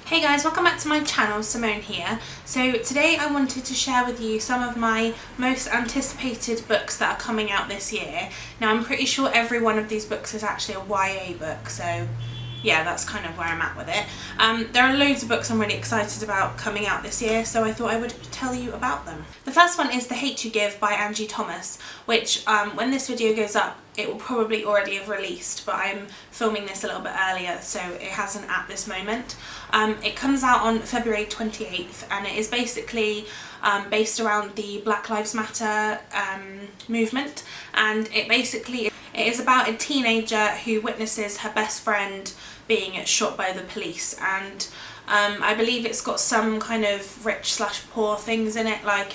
Hey guys, welcome back to my channel. Simone here. So today I wanted to share with you some of my most anticipated books that are coming out this year. Now I'm pretty sure every one of these books is actually a YA book, so yeah, that's kind of where I'm at with it. There are loads of books I'm really excited about coming out this year, so I thought I would tell you about them. The first one is The Hate You Give by Angie Thomas, which when this video goes up it will probably already have released, but I'm filming this a little bit earlier, so it hasn't at this moment. It comes out on February 28th and it is basically based around the Black Lives Matter movement, and it is about a teenager who witnesses her best friend being shot by the police, and I believe it's got some kind of rich/poor things in it, like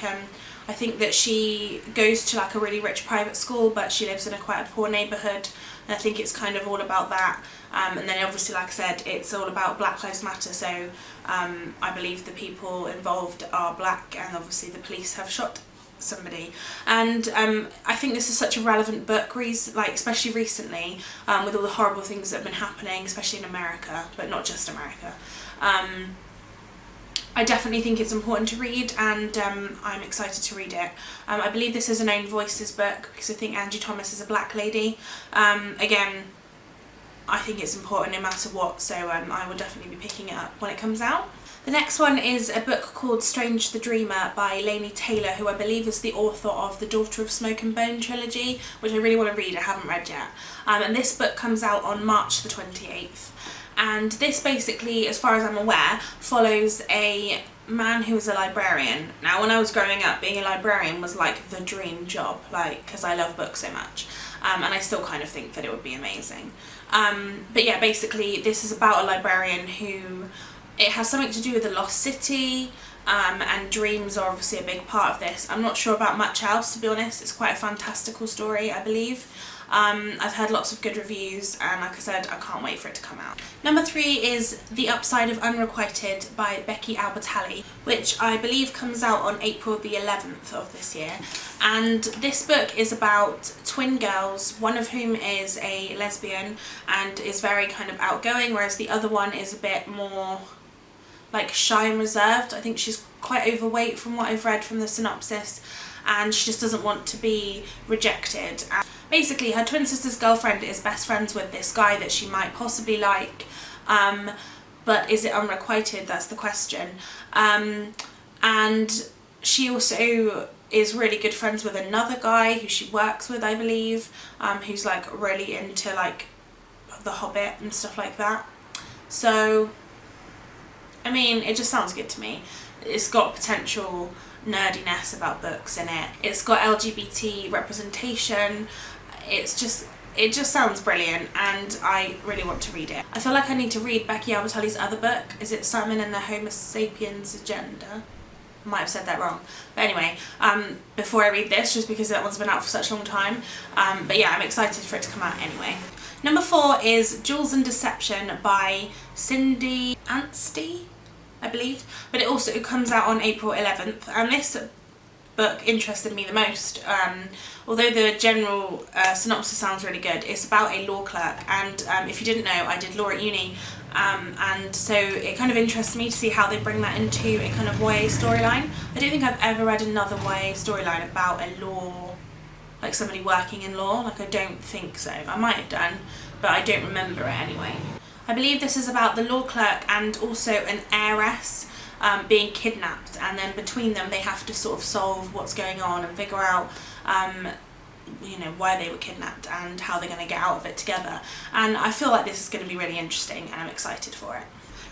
I think that she goes to like a really rich private school but she lives in quite a poor neighbourhood, and I think it's kind of all about that. And then obviously, like I said, it's all about Black Lives Matter, so I believe the people involved are black and obviously the police have shot somebody. And I think this is such a relevant book, especially recently, with all the horrible things that have been happening, especially in America, but not just America. I definitely think it's important to read, and I'm excited to read it. I believe this is an Own Voices book because I think Angie Thomas is a black lady. Again, I think it's important no matter what, so I will definitely be picking it up when it comes out. The next one is a book called Strange the Dreamer by Laini Taylor, who I believe is the author of the Daughter of Smoke and Bone trilogy, which I really want to read. I haven't read yet. And this book comes out on March the 28th. And this basically, as far as I'm aware, follows a man who is a librarian. Now, when I was growing up, being a librarian was like the dream job, because I love books so much. And I still kind of think that it would be amazing. But yeah, basically this is about a librarian who, it has something to do with the lost city, and dreams are obviously a big part of this. I'm not sure about much else, to be honest. It's quite a fantastical story, I believe. I've heard lots of good reviews, and like I said, I can't wait for it to come out. Number 3 is The Upside of Unrequited by Becky Albertalli, which I believe comes out on April the 11th of this year. And this book is about twin girls, one of whom is a lesbian and is very kind of outgoing, whereas the other one is a bit more like shy and reserved. I think she's quite overweight from what I've read from the synopsis, and she just doesn't want to be rejected. And basically her twin sister's girlfriend is best friends with this guy that she might possibly like, but is it unrequited? That's the question. And she also is really good friends with another guy who she works with, I believe, who's like really into like The Hobbit and stuff like that. So I mean, it just sounds good to me. It's got potential nerdiness about books in it. It's got LGBT representation. It just sounds brilliant, and I really want to read it. I feel like I need to read Becky Albertalli's other book. Is it Simon and the Homo Sapiens Agenda? I might have said that wrong. But anyway, before I read this, just because that one's been out for such a long time. But yeah, I'm excited for it to come out anyway. Number 4 is Jules and Deception by Cindy Anstey, I believe, but it comes out on April 11th, and this book interested me the most. Although the general synopsis sounds really good, it's about a law clerk, and if you didn't know, I did law at uni, and so it kind of interests me to see how they bring that into a kind of YA storyline. I don't think I've ever read another YA storyline about a law, like somebody working in law. Like, I don't think so. I might have done, but I don't remember it anyway. I believe this is about the law clerk and also an heiress being kidnapped, and then between them they have to sort of solve what's going on and figure out you know, why they were kidnapped and how they're going to get out of it together. And I feel like this is going to be really interesting, and I'm excited for it.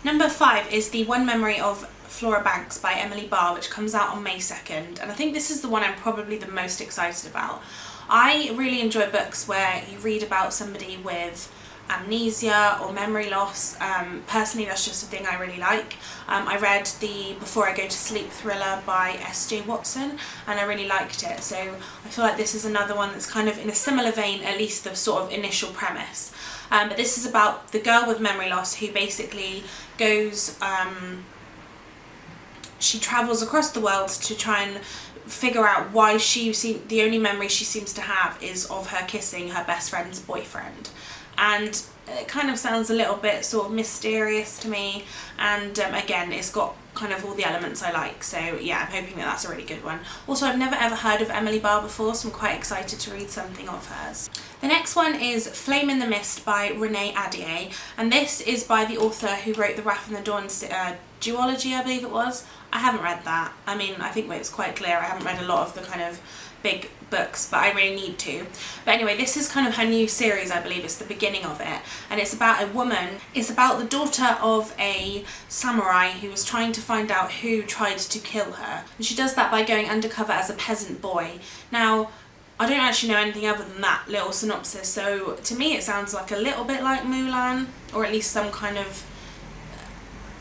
Number 5 is The One Memory of Flora Banks by Emily Barr, which comes out on May 2nd, and I think this is the one I'm probably the most excited about. I really enjoy books where you read about somebody with amnesia or memory loss. Personally, that's just a thing I really like. I read the Before I Go to Sleep thriller by S.J. Watson, and I really liked it, so I feel like this is another one that's kind of in a similar vein, at least the sort of initial premise. But this is about the girl with memory loss who basically goes, she travels across the world to try and figure out why the only memory she seems to have is of her kissing her best friend's boyfriend. And it kind of sounds a little bit sort of mysterious to me, and again, it's got kind of all the elements I like, so yeah, I'm hoping that that's a really good one. Also, I've never ever heard of Emily Barr before, so I'm quite excited to read something of hers. The next one is Flame in the Mist by Readathon, and this is by the author who wrote the Wrath and the Dawn duology, I believe it was. I haven't read that. I mean, I think it's quite clear I haven't read a lot of the kind of big books, but I really need to. But anyway, this is kind of her new series, I believe. It's the beginning of it, and it's about a woman. It's about the daughter of a samurai who was trying to find out who tried to kill her, and she does that by going undercover as a peasant boy. Now, I don't actually know anything other than that little synopsis, so to me it sounds like a little bit like Mulan, or at least some kind of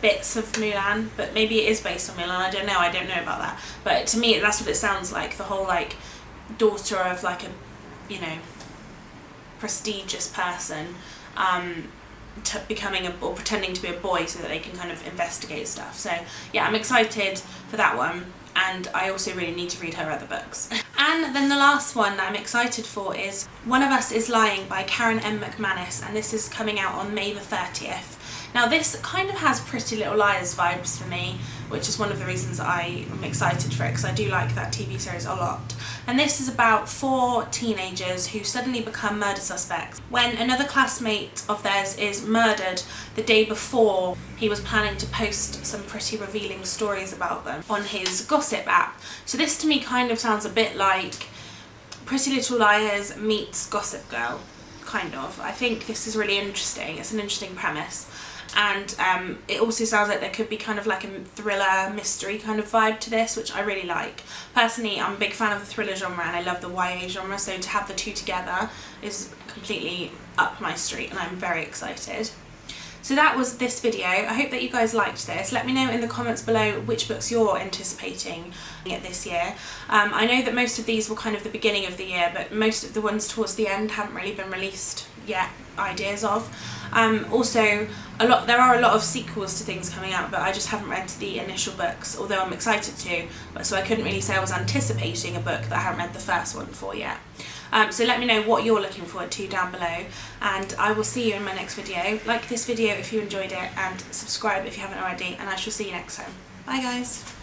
bits of Mulan, but maybe it is based on Mulan, I don't know about that. But to me that's what it sounds like, the whole like daughter of like a, you know, prestigious person becoming or pretending to be a boy so that they can kind of investigate stuff. So yeah, I'm excited for that one, and I also really need to read her other books. And then the last one that I'm excited for is One of Us is Lying by Karen M. McManus, and this is coming out on May the 30th. Now this kind of has Pretty Little Liars vibes for me, which is one of the reasons I am excited for it, because I do like that TV series a lot. And this is about 4 teenagers who suddenly become murder suspects when another classmate of theirs is murdered the day before he was planning to post some pretty revealing stories about them on his gossip app. So this to me kind of sounds a bit like Pretty Little Liars meets Gossip Girl, kind of. I think this is really interesting. It's an interesting premise. And it also sounds like there could be kind of like a thriller mystery kind of vibe to this, which I really like. Personally, I'm a big fan of the thriller genre and I love the YA genre, so to have the two together is completely up my street, and I'm very excited. So that was this video. I hope that you guys liked this. Let me know in the comments below which books you're anticipating this year. I know that most of these were kind of the beginning of the year, but most of the ones towards the end haven't really been released yet, ideas of. Also, there are a lot of sequels to things coming out, but I just haven't read the initial books, although I'm excited to, but so I couldn't really say I was anticipating a book that I haven't read the first one for yet. So let me know what you're looking forward to down below, and I will see you in my next video. Like this video if you enjoyed it, and subscribe if you haven't already, and I shall see you next time. Bye guys!